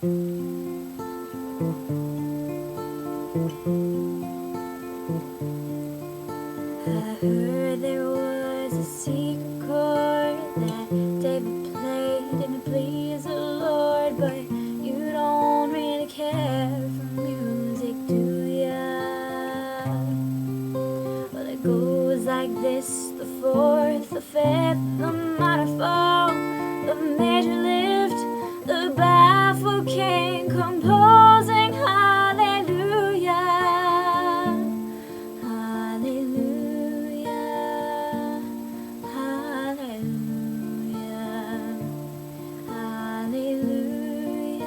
I heard there was a secret chord that David played and it pleased the Lord, but you don't really care for music, do ya? Well, it goes like this: the fourth, the fifth, the minor fall, the major lift, the baffled king composing hallelujah, hallelujah, hallelujah, hallelujah,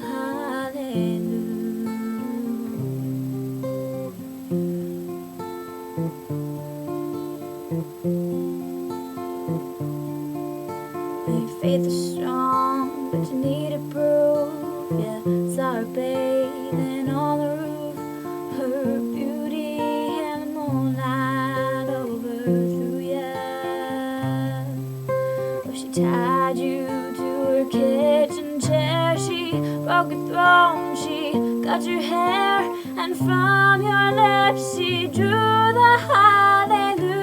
hallelujah. Your faith is strong, but you need to prove. You saw her bathing on the roof, her beauty and the moonlight overthrew ya. Well, she tied you to her kitchen chair, she broke your throne, she cut your hair, and from your lips she drew the hallelujah.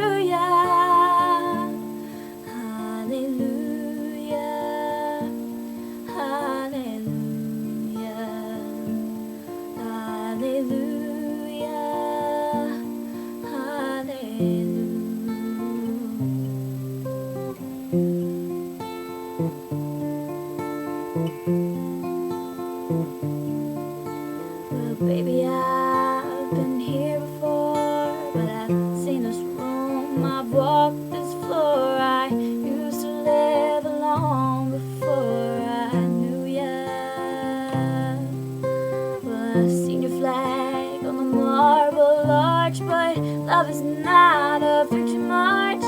Well, baby, I've been here before, but I've seen this room, I've walked this floor. I used to live alone before I knew ya. Well, I've seen your flag on the marble arch, but love is not a victory march.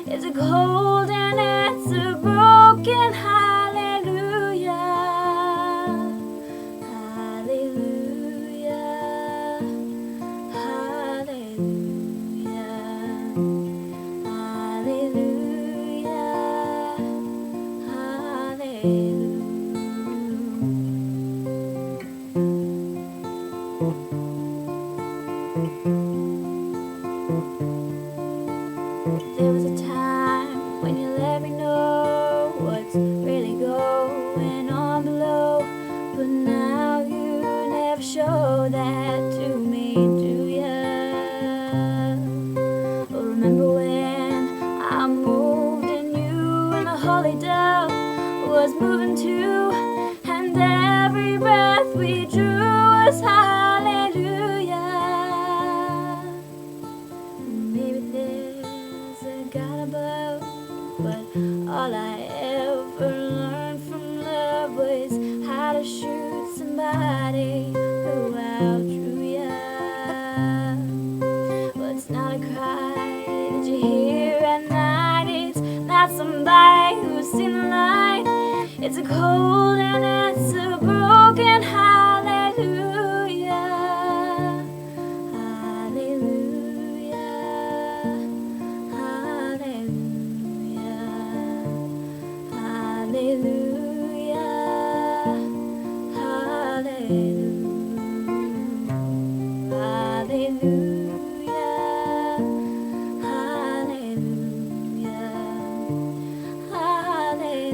It's a cold and it's a broken hallelujah, hallelujah, hallelujah, hallelujah, hallelujah. There was a time when you let me know what's really going on below, but now you never show that to me, do ya? Oh, remember when I moved and you and the holy dove was moving too, and every breath we drew was hallelujah. Maybe there's a God above, but all I ever learned from love was how to shoot somebody who outdrew ya. Well, it's not a cry that you hear at night, it's not somebody who's seen the light. It's a cold and it's a broken hallelujah, hallelujah, hallelujah, hallelujah, hallelujah, hallelujah, hallelujah, hallelujah, hallelujah.